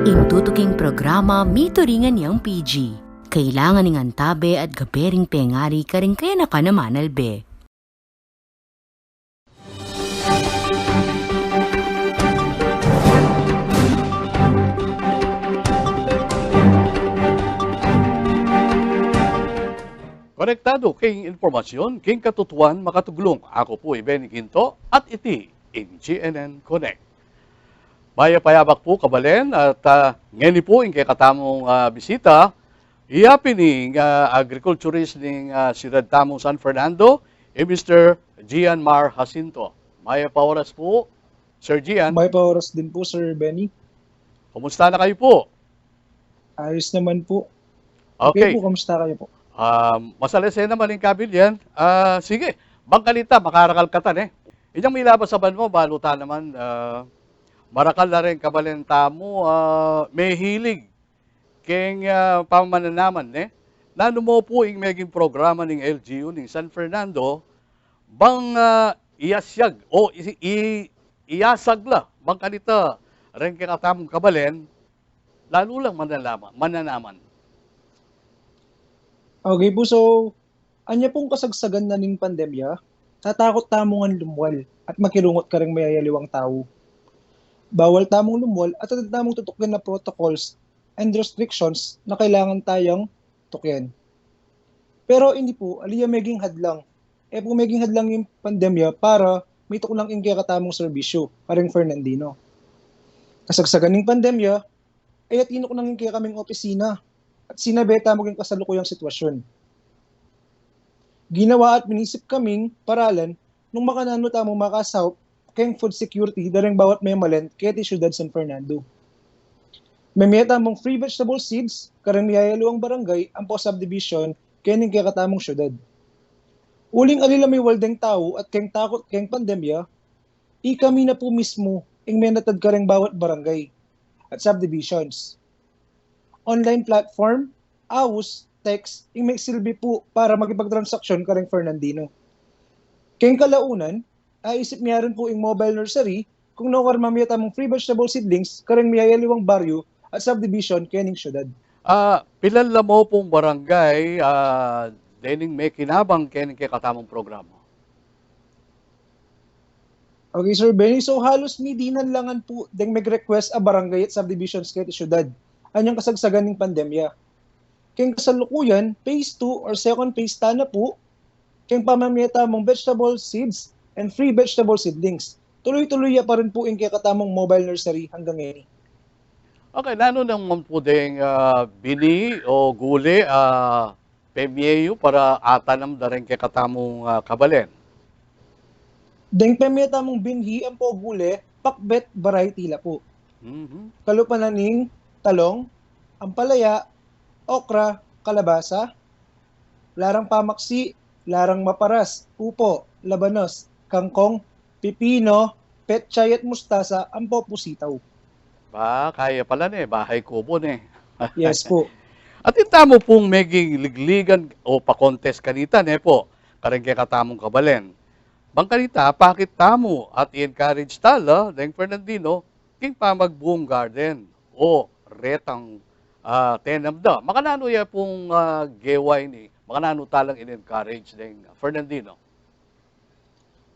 Intutuking programa mituringan niyang PG. Kailangan ng antabe at gabering pengari karing kaya na ka naman albe. Konektado king informasyon, king katutuan makatugulong. Ako po Benny Quinto at iti in GNN Connect. Maya payabak po kabalen at ngayon po yung katamong bisita, iapining agriculturist ng Ciudad Tamong San Fernando, Mr. Gian Mar Jacinto. Maya pa oras po, Sir Gian. May pa oras din po, Sir Benny. Kumusta na kayo po? Ayos naman po. Okay. Po, kamusta kayo po? Masalese naman yung kabilyan. Sige, bangkalita, makarakal katan Inyang may labasaban mo, baluta naman, marakal na rin kabalenta mo, may hilig keng pamananaman Nano mo po yung maging programa ng LGU ng San Fernando, bang iyasyag o iyasagla, bangkalita rin kakatamong kabalen, lalo lang mananaman. Okay po, so, anya pong kasagsagan na ning pandemya, tatakot tamongan lumwal at makirungot ka rin mayayaliwang tao. Bawal tamong lumwal at tamong tutukin na protocols and restrictions na kailangan tayong tukyan. Pero hindi po, aliya meging hadlang. Po meging hadlang yung pandemya para may tukulang ingkaya katamong serbisyo, karing Fernandino. Kasagsagan ning pandemya, ay atino ko nang ingkaya kaming opisina at sinabeta mo yung kasalukuyang sitwasyon. Ginawa at minisip kaming paralan nung makanano tamong makasahop kayong food security daring bawat may malen kaya ti Ciudad San Fernando. May tamong free vegetable seeds karang miyayaluang barangay ang po subdivision kaya ning kaya katamong syudad. Uling alila may waldeng tao at kayong takot kayong pandemya, kami na po mismo ing menatad karang bawat barangay at subdivisions. Online platform, AUS, text, yung may silbi po para magipagtransaksyon ka rin Fernandino. Kayong kalaunan, isip niya rin po yung mobile nursery kung nakar mamiyata mong free vegetable seedlings ka rin miyayaliwang baryo at subdivision kening syudad. Pilan la mo pong barangay dening may kinabang kening kay katamong programa? Okay, Sir Benny. So halos ni dinan langan po deng mag-request a barangay at subdivisions kay syudad. Anyang kasagsagan ng pandemya. Kaya kasalukuyan, phase 2 or second phase na po, kaya pamamiyata mong vegetable seeds and free vegetable seedlings. Tuloy-tuloy pa rin po yung kaya katamong mobile nursery hanggang ngayon. Okay, nano naman po ding bini o guli, pemyeyo para atanam na rin kay katamong kabalen? Deng pemyata mong binhi ang po guli, pakbet variety la po. Kalupananing, talong, ampalaya, okra, kalabasa, larang pamaksi, larang maparas, upo, labanos, kangkong, pipino, petchay at mustasa, ang popusitaw. Kaya pala bahay kubo Yes po. At ita mo pong meging ligligan o pa-contest kanita po, karang kaya katamong kabalen. Bang kanita, pakit tamo at i-encourage tala, deng Fernandino, king pa mag-boom garden o retang tenamda. Makanano ya pong geway makanano talang in-encourage ng Fernandino?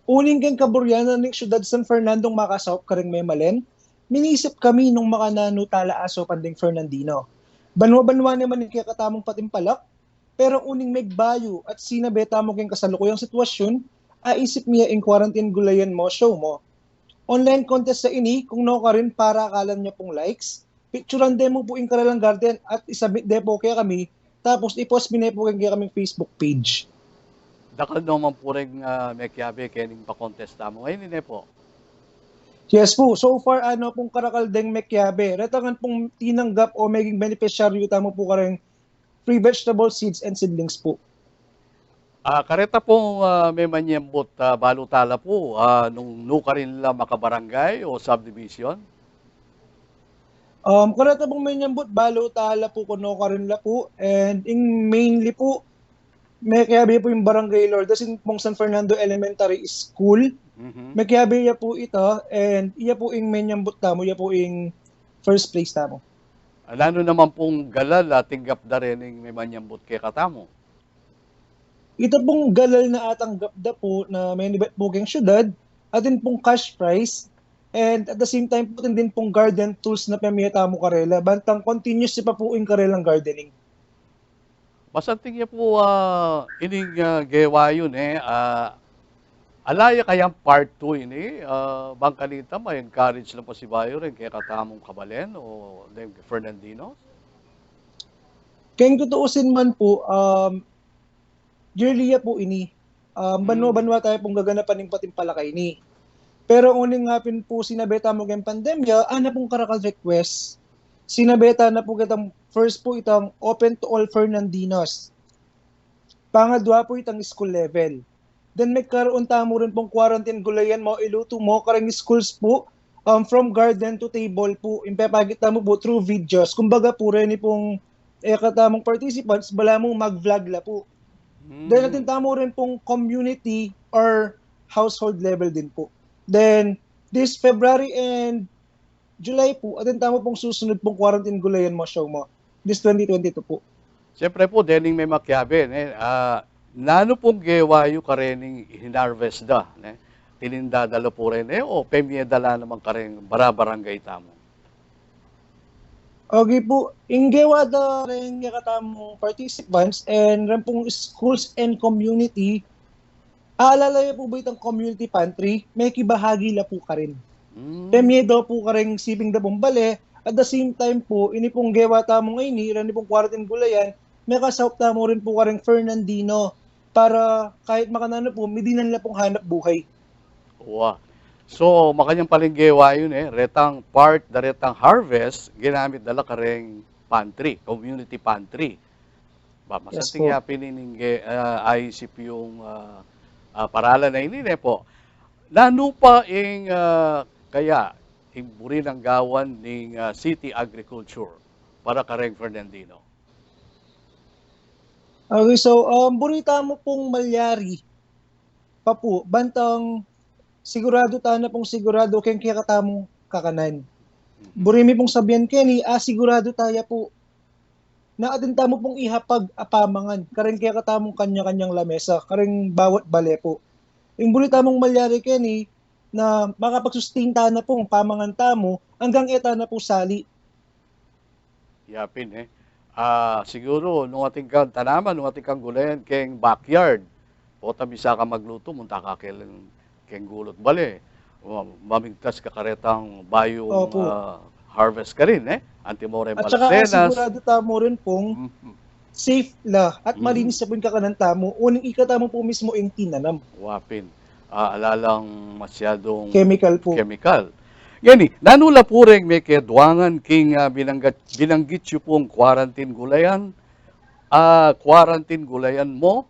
Uling kang kaburyanan ng Ciudad San Fernando makasahop karing may malen, minisip kami nung makanano tala aso panding Fernandino. Banwa-banwa naman yung kaya katamong patimpalak, pero uning megbayo at sinabeta mo kang kasalukuyang sitwasyon, aisip niya in quarantine gulayan mo, show mo. Online contest sa ini, kung no ka rin para akalan niya pong likes, picturean demo po yung Karalang Garden at isabit depo kaya kami, tapos i-post po kaya kaming Facebook page. Dakal naman po rin mekyabe kening pa-contest tamo. Ngayon po. Yes po, so far pong karakaldeng mekyabe, retangan pong tinanggap o maging beneficiaryo tamo po ka rin free vegetable seeds and seedlings po. Kareta pong may manyembot balutala po nung nuka rin nila makabarangay o subdivision? Kareta pong may nyambot, balutala po kuno ka rin la po, and mainly po, may kayabi po yung barangay Lord, kasi pong San Fernando Elementary School, may kayabi po ito, and iya po yung may nyambot tamo, iya po yung first place tamo. Lano naman pong galal tinggap da rin may manyambot kay katamo. Ito pong galal na atang gapda po na may nibat po keng syudad, atin pong cash prize, and at the same time po din pong garden tools na pamiyata mo karela, bantang continuous pa po yung karelang gardening. Masanting niya po ining gewa yun alaya kayang part 2 ini bangkalita ma-encourage na po si Bayo rin kaya katamong kabalen o Fernandino. Kaya yung tutuusin man po, yearly po ini, banwa-banwa tayo pong gaganapan ng patimpalakay ni. Pero uning nga pin po sinabeta mo kayong pandemya, ana pong karakal request, sinabeta na po kitang first po itang open to all Fernandinos. Pangadwa po itang school level. Then may karoon tamo rin pong quarantine gulayan mo, iluto mo, karang schools po, from garden to table po, impapagit mo po through videos. Kumbaga po rin pong katamong participants, bala mong mag-vlog la po. Then natin tamo rin pong community or household level din po. Then, this February and July po, atin tamo pong susunod pong quarantine gulayan mo show mo. This 2022 po. Siyempre po, dening may makyabe. Nano pong gewayo karening hinarvest da. Tinindadalo po rin o pemye dala naman kareng barabarangay tamo. Okay po, inggewa da rin katamong participants and rin pong schools and community. Aalalaya po ba itong community pantry? May kibahagi la po ka rin. Pemye daw po ka rin siping da pong bale. At the same time po, ini pong gewa tamo ngayon, rin pong quarantine gulayan, may kasawap tamo rin po ka rin Fernandino para kahit makanano po, midinan la pong hanap buhay. Wow. So, makanyang palinggewa yun retang part, da retang harvest, ginamit dala kareng pantry, community pantry. Masanting Yes, pinininge ayisip yung paralan na ini po. Lano pa ing kaya buri ng gawan ng city agriculture para kareng Fernandino. Okay, so burita mo pong malyari pa po, bantang sigurado ta na pong sigurado kaya katamong kakanan. Burimi pong sabihan Kenny, sigurado tayo po na atin tamo pong ihapag apamangan, karing kaya katamong kanya-kanyang lamesa, karing bawat bale po. Yung burita mong malyari Kenny, na makapagsustain ta na pong pamangan tamo, hanggang eta na po sali. Yapin siguro nung ating kang tanaman, nung ating kang gulayan keng backyard, po bisa ka magluto, munta ka keng gulot bale. Mamigtas ka karetang bayong harvest ka rin, Antimore At saka Malacenas. sigurado tamo rin pong safe la at malinis sa kakanan tamo, uning ikatamo po mismo yung tinanam. Wapin. Alalang masyadong Chemical po. chemical. Yani, nanula po rin may kedwangan king binanggit yung pong quarantine gulayan. Quarantine gulayan mo,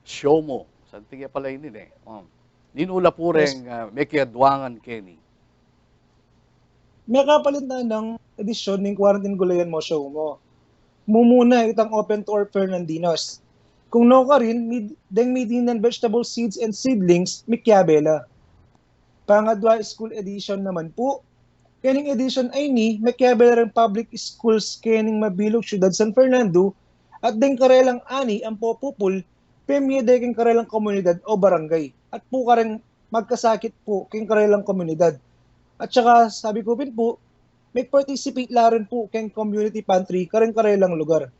show mo. Santiga pala yun Ninula po rin may kedwangan Kenny. May kapalintan ng edisyon ng quarantine gulayan mo show mo. Mumuna itang open to all Fernandinos. Kung no ka rin, deng medinan vegetable seeds and seedlings, mikyabela. Pangadwa school edition naman po. Kening edition ay ni, mikyabela rin public schools kening mabilog syudad San Fernando at deng karelang ani ang popupul, pemye deng karelang komunidad o barangay. At po ka rin magkasakit po keng karelang komunidad. At saka sabi ko po, may participate la rin po keng community pantry kareng karelang lugar.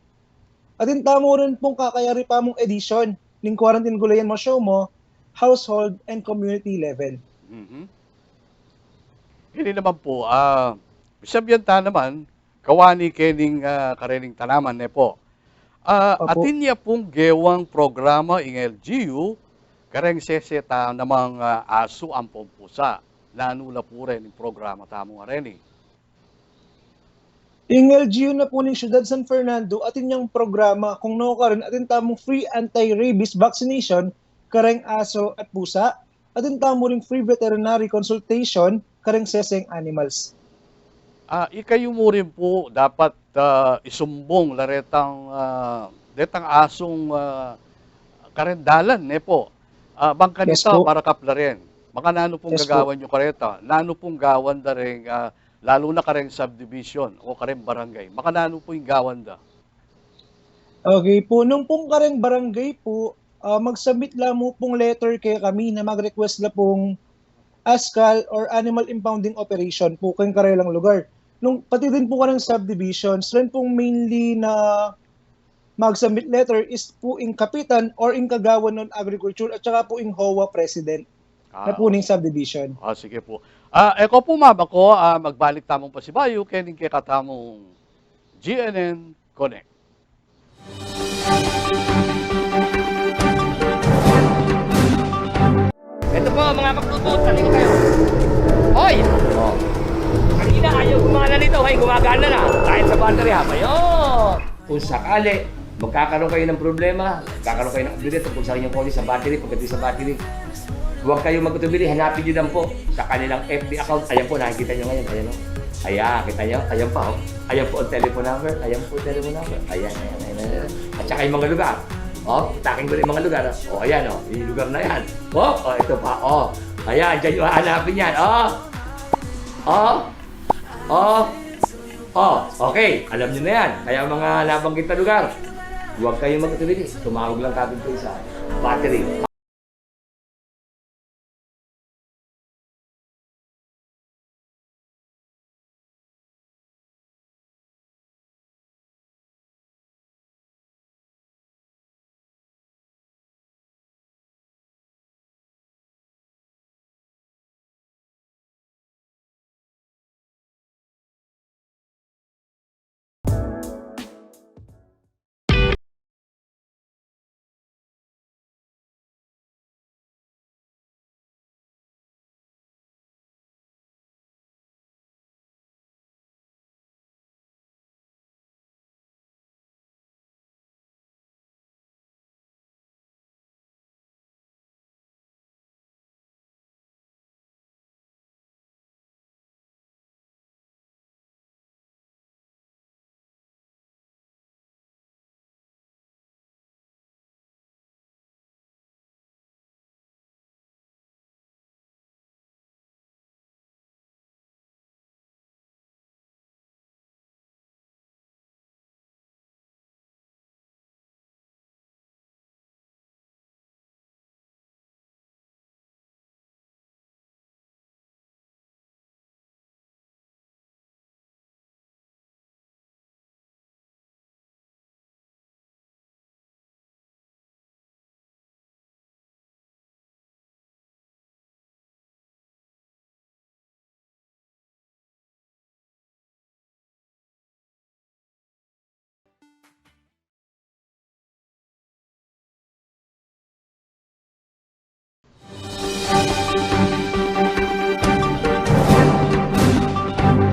At tamo rin pong kakayari pa mong edition ng quarantine gulayan mo show mo, household and community level. Hindi naman po, sabihan ta naman, kawani kening karening tanaman po. Atin niya pong gewang programa ng LGU, kareng seseta namang aso ang pumpusa. Nanula po rin yung programa tamong areni. Yung LGU na po ng Ciudad San Fernando, atin yung programa, kung no ka rin, atin tamong free anti-rabies vaccination, kareng aso at pusa, atin tamo rin free veterinary consultation, kareng seseng animals. Ikayo mo rin po dapat isumbong laretang asong karendalan po. Bangkanita Yes po. para kapla rin. Baka nano pong Yes gagawan yung kareta. Nano pong gawan da rin lalo na kareng subdivision o kareng barangay. Makanano po yung gawanda. Okay po, nung pong kareng barangay po, mag-submit lang mo pong letter kay kami na mag-request na pong ASCAL or Animal Impounding Operation po kayong karelang lugar. Nung pati din po kareng subdivisions, rin pong mainly na mag-submit letter is po in Kapitan or in Kagawan ng Agriculture at saka po in HOA President na po ning subdivision. Sige po. Eko po ma'am, ako magbalik tamong pasibayo, kening kay katamong GNN Connect. Ito po mga kaplutot, talinga kayo. Hoy! Oh. Kanina ayaw gumana nito, hey, gumagana na. Kahit sa battery ha, ayun! Kung sakali, magkakaroon kayo ng problema, magkakaroon kayo ng update tungkol sa inyong kotse sa battery, pagdating sa battery, huwag kayong magtutubili, hanapin nyo lang po sa kanilang FB account. Ayan po, nakikita nyo ngayon, ayan o. Ayan, kita nyo, ayan pa o. Ayan po ang telephone number, ayan po ang telephone number. Ayan. At saka yung mga lugar. Taking ko rin yung mga lugar. Ayan o, yung lugar na yan. Ito pa, ayan, dyan yung hanapin yan. Okay, alam nyo na yan. Kaya mga nabanggit na lugar, huwag kayong magtutubili. Tumawag lang kagad po sa battery.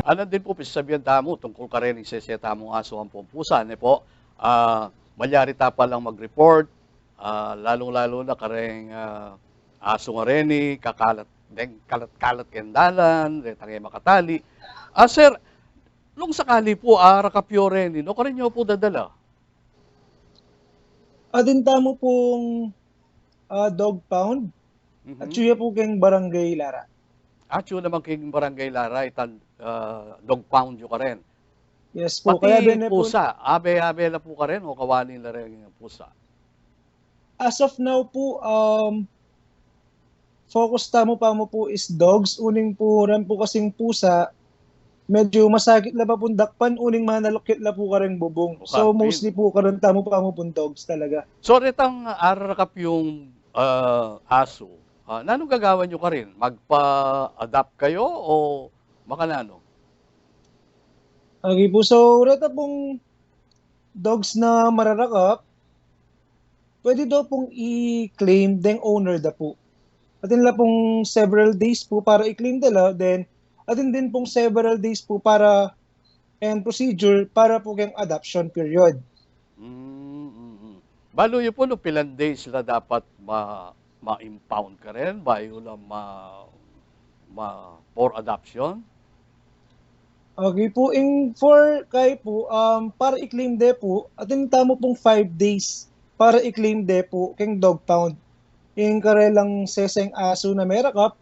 Ano din po pisasabihan tamo tungkol ka rin seseta mong aso ang pumpusan po. Malyari ta pa lang mag-report, lalong-lalo na kareng aso nga rin, kalat-kalat kendalan, retangay makatali. Sir, nung sakali po, rakapyo rin, no, ka rin nyo po dadala? Adin tamo pong dog pound at suya po kayong barangay Lara. At yun naman king barangay Lara, itan dog pound yun ka rin. Yes po. Pati Kaya din pusa, abe-abe na po ka rin o kawanin na rin yung pusa? As of now po, focus tamo pa mo po is dogs. Uning po rin po kasing pusa, medyo masakit na pa pong dakpan, uning manalukit na po ka rin bubong. So mostly po karon tamo pa mo pong dogs talaga. So retang arakap yung aso, nanong gagawan nyo ka rin? Magpa-adapt kayo o makanano? Okay po, so reta pong dogs na mararakap, pwede daw pong i-claim deng owner da po. Atin nila pong several days po para i-claim nila, then atin din pong several days po para and procedure para po kayong adoption period. Balo yun po, no, pilan days sila dapat ma-impound ka rin, bayo lang for adoption? Okay po, for kay po, para i-claim de po, atin tamo pong 5 days para i-claim de po kayong dog pound. Yung karelang seseng aso na merakap,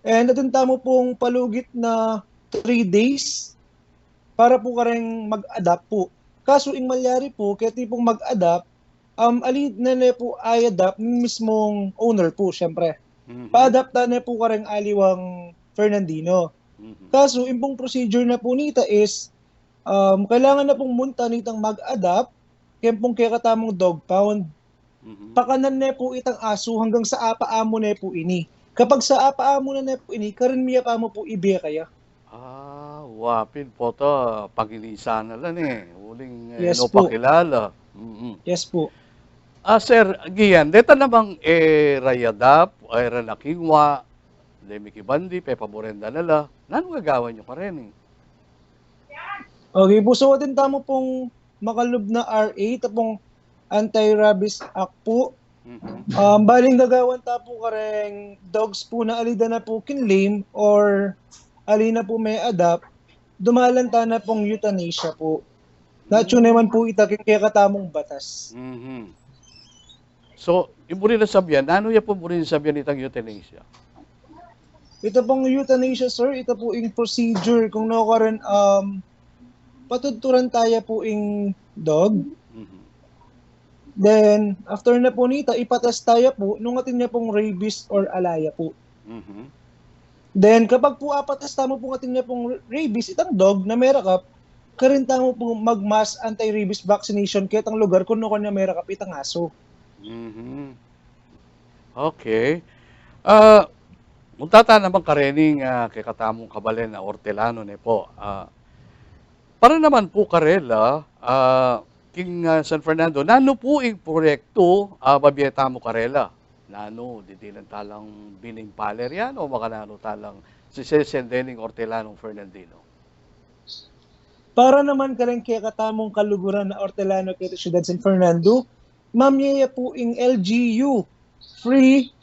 and atin tamo pong palugit na 3 days para po kareng mag-adapt po. Kaso ing malyari po, kaya tipong mag-adapt, alin na na po ay-adapt mismong owner po, syempre. Pa-adapta na po kareng aliwang Fernandino. Kaso, impong procedure na po nita is, kailangan na pong munta nitang mag-adapt, kaya pong kaya katamong dog pound. Pakanan na po itang aso hanggang sa apaamo na po ini. Kapag sa apaamo na po ini, karin miya pa mo po ibiya kaya. Wapin po to. Pag-inisa na lang Uling Yes no po. pakilala. Yes po. Sir, Gian, deta namang rayadap, ay ranakingwa, lemiki bandi, pepaborenda nala. Nano gagawa nyo pa rin Okay po, so atin tamo pong makalub na RA, tapong Anti-Rabies Act po. Baling gagawan ta po kareng dogs po na alida na po kinlame or alina po may adapt, dumalanta na pong euthanasia po. Nacho naman po itakin kaya katamong batas. So, imuri na sabihan, ano ya po muri na sabihan itang euthanasia? Ito pong euthanasia, sir, ito po yung procedure kung nakukaroon, patuturan tayo po yung dog. Then, after na po nita, ipatas tayo po, nung atin niya pong rabies or alaya po. Then, kapag po apatas tamo po atin niya pong rabies, itang dog na merakap, karin tamo po mag-mass anti-rabies vaccination kaya itang lugar kung nakuha niya merakap itang aso. Okay. Muntata naman karening kay katamong kabalen na Hortelano ne po. Para naman po karela, King San Fernando, nano po yung proyekto Babieta mo karela? Nano, didilan talang bining paler yan o makanano talang si Sesendening Hortelano Fernandino? Para naman kareng kaya katamong kaluguran na Hortelano kaya Ciudad San Fernando, mamyaya po yung LGU, free,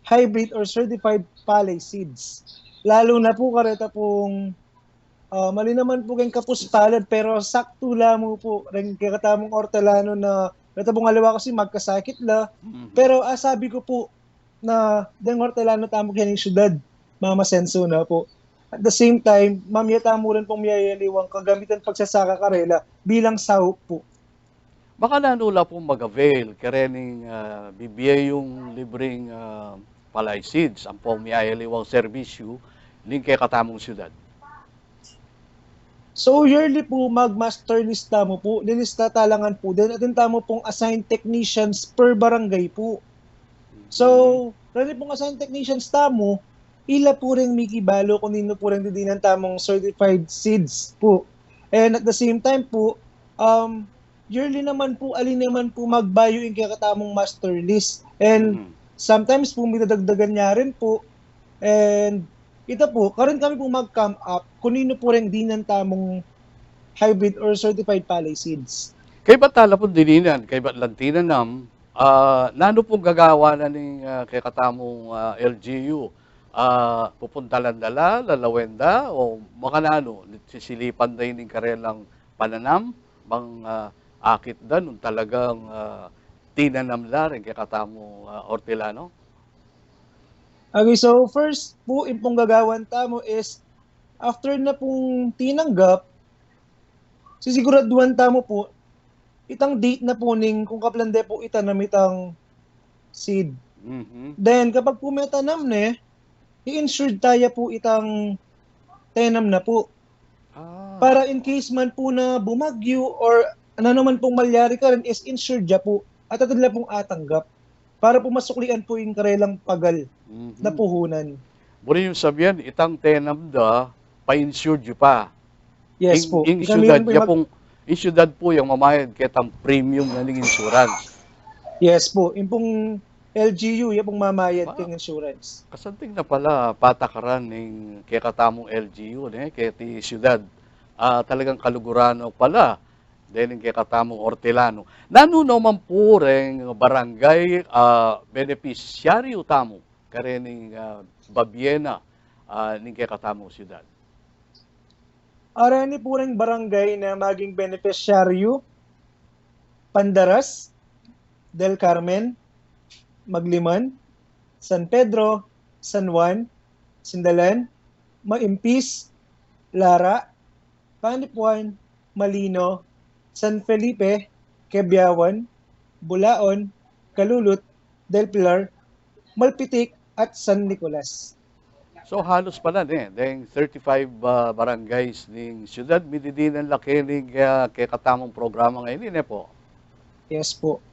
hybrid, or certified palay seeds. Lalo na po kareta pong mali naman po kayong kapus palad pero sakto lamang po rin kaya katamong Hortelano na kareta pong aliwa kasi magkasakit la. Pero sabi ko po na deng Hortelano tamo kaya ng syudad, mamasenso na po. At the same time, mamyata mo rin pong miyayaliwang kagamitan pagsasaka karela bilang sahop po. Baka nanula pong mag-avail, karening bibiyay yung libreng palay seeds, ang pong miyayaliwang serbisyo, link kay katamong syudad. So yearly po mag-master lista mo po, nilista talangan po din, atin tamo pong assigned technicians per barangay po. So, rani pong assigned technicians tamo, ila po rin mikibalo kung nino po rin didinan tamong certified seeds po. And at the same time po, yearly naman po, alin naman po magbayo yung kakatamong master list. And sometimes po, may dadagdagan niya rin po. And ito po, karon kami po mag-come up kung nino po rin dinan tamong hybrid or certified palay seeds. Kay ba't tala po dininan, kay ba't lantinan nam, nano pong gagawa na ni kay katamong LGU? Pupuntalan dala, lalawenda, o makanano, sisilipan na yung karelang pananam, bang akit da nung talagang tinanamla rin kay katamong Hortelano? Okay, so first po, impong gagawan tamo is, after na pong tinanggap, sisiguraduhan tamo po, itang date na po ning kung kaplande po itanam itang seed. Then, kapag po may tanam na, i-insured tayo po itang tenam na po. Para in case man po na bumagyo or ano naman pong malyari ka rin is insured ya po at atadla pong atanggap para po masuklian po yung karelang pagal na puhunan. Muli yung sabihan, itang tenam da, pa-insured yun pa. Yes po. In syudad po yung mamayad ketang premium na ng insurance. Yes po. Yung pong LGU, yung pong mamayad ting insurance. Kasanting na pala patakaran ng kaya katamong LGU, kaya ti syudad. Talagang kalugurano pala. Then kaya katamong Hortelano. Nanunaw man po rin barangay beneficiaryo tamo karening Babiena ng kaya katamong syudad. Arani po rin barangay na maging beneficiaryo, Pandaras, Del Carmen, Magliman, San Pedro, San Juan, Sindalan, Maimpis, Lara, Panipuan, Malino, San Felipe, Quebiawan, Bulaon, Calulut, Del Pilar, Malpitik, at San Nicolas. So halos pala deng 35 barangays ning siyudad mididinan laki ning kay katamong programa ngayon po. Yes po.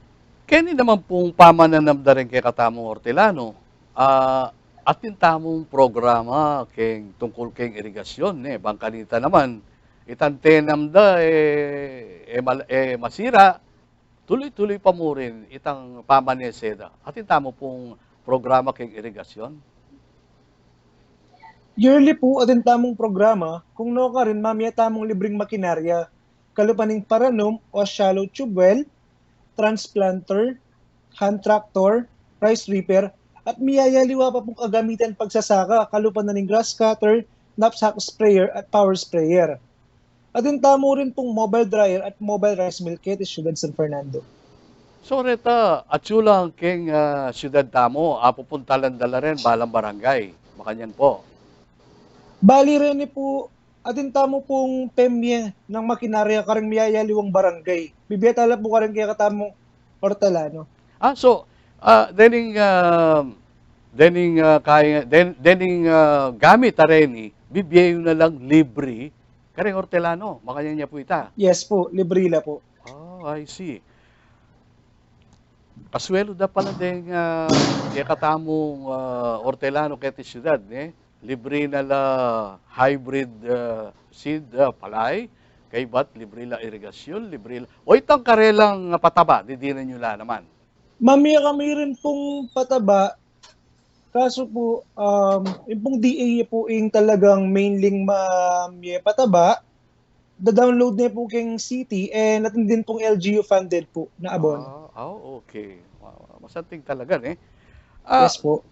Kani naman pong pamananamda rin kay katamong Hortelano. Atin tamong programa kay tungkol kay irigasyon bangkanita naman itantenamda masira tuloy-tuloy pa mo rin itang pamaneseda. Atin tamo pong programa kay irigasyon. Yearly po atin tamong programa, kung no ka rin mamaya tamong libreng makinarya, kalupaning paranom o shallow tube well, transplanter, hand tractor, rice reaper, at miyayaliwa pa pong kagamitan pagsasaka, kalupan na ng grass cutter, knapsack sprayer at power sprayer. Atin tamo rin pong mobile dryer at mobile rice mill kay Siyudad San Fernando. So reta atsulang king siyudad tamo pupuntalan dala rin balang barangay. Makanyan po. Bali rin po, atin tamo pong pemye ng makinarya karang miyayaliwang barangay. Bibiyatala po karang kaya katamong Hortelano. Dening gamit areni bibiyayo na lang libre karing Hortelano. Makanyan niya po ita. Yes po, librila po. Oh, I see. Kasuelo da pala ding kaya katamong Hortelano kaya siyudad libre na la hybrid seed palay, kay bat libre la irigasyon, libre la. O itang karelang pataba, didinan nyo la naman. Mamaya kami rin pong pataba, kaso po, yung pong DA po yung talagang mainling mamaya pataba, da-download niya po keng city, and natin din pong LGU funded po na abono. Okay. Masanting talaga Yes po.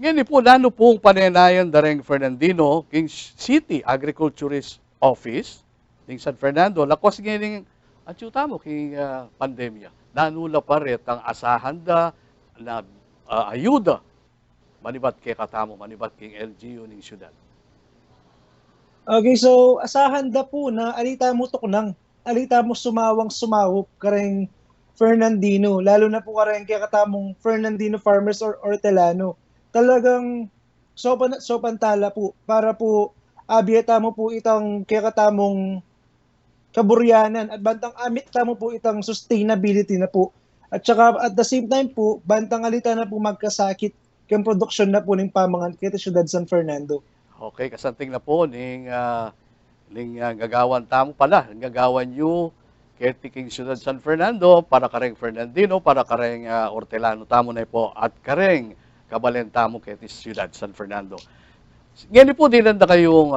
Ngayon po, lalo pong panenayan dareng Fernandino, king City Agriculturist Office, king San Fernando, lakos ngayon at mo king pandemya. Nanula pa rin ang asahan da na ayuda, manibat kay katamo, manibat king LGU ning siyudad. Okay, so asahan da po na alita mo tuknang, alita mo sumawang-sumawop kareng Fernandino, lalo na po kareng kaya katamong Fernandino Farmers or Hortelano. Talagang sopan tala po para po abiyeta mo po itang kaya katamong kaburyanan at bantang amit tamo po itang sustainability na po. At saka at the same time po, bantang alita na po magkasakit kayong produksyon na po ng pamangan kaya Siyudad San Fernando. Okay, kasanting na po ning gagawan tamo pala, gagawan nyo kay tiking Siyudad San Fernando para kareng Fernandino, para kareng Hortelano tamo na po at kareng kabalenta mo kay Siyudad San Fernando. Ngayon po din na kayong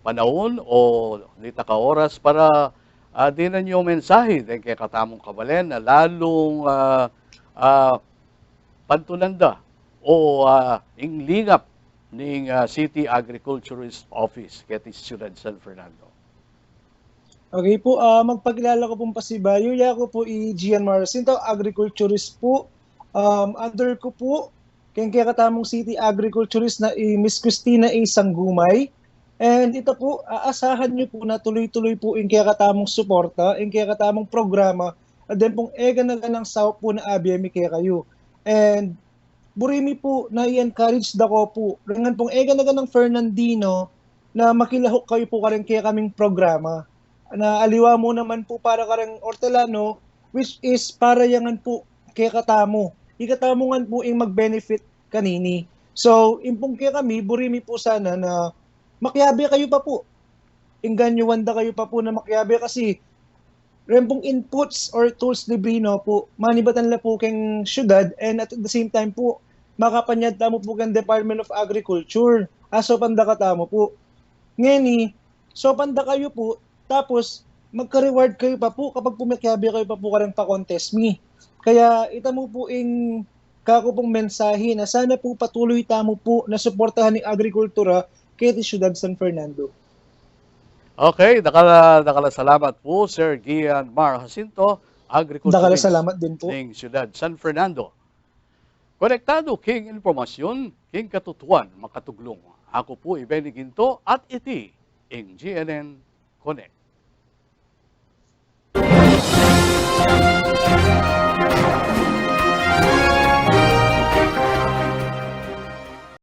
panahon o dita ka oras para dinan yung mensahe din kay katamong kabalen na lalong pantunanda o inglingap ng City Agriculturist Office kay Siyudad San Fernando. Okay po, magpakilala ko pong pasibayo. Ako po Gian Marcinto, agriculturist po. Under ko po kaya katamong City Agriculturist na Miss Christina A. Sanggumay. And ito po, aasahan nyo po na tuloy-tuloy po yung kaya katamong suporta, yung kaya katamong programa, at then pong na ng SAUP po na ABMI kaya kayo. And burimi po na i-encourage dako po, rangan pong na ng Fernandino na makilahok kayo po karang kaya kaming programa. Na aliwa mo naman po para karang Hortelano, which is para yangan po kaya katamo. Ikatamungan po yung mag-benefit kanini. So, impong kaya kami, burimi po sana na makyabe kayo pa po. Inganyuwanda kayo pa po na makyabe kasi rempong inputs or tools librino po, manibatan la po keng syudad and at the same time po, makapanyad tamo po keng Department of Agriculture. So, panda ka tamo po. Ngeni, so panda kayo po, tapos magka-reward kayo pa po kapag pumakyabe kayo pa po karang pa-contest me. Kaya ita mo po ing kako pong mensahe na sana po patuloy tamo po na suportahan ng agrikultura kay Siyudad San Fernando. Okay, nakala salamat po Sir Gian Mar Jacinto, agriculturist salamat din po ng Siyudad San Fernando. Konektado king informasyon, king katutuan makatuglong. Ako po Benny Ginto at iti ing GNN Connect.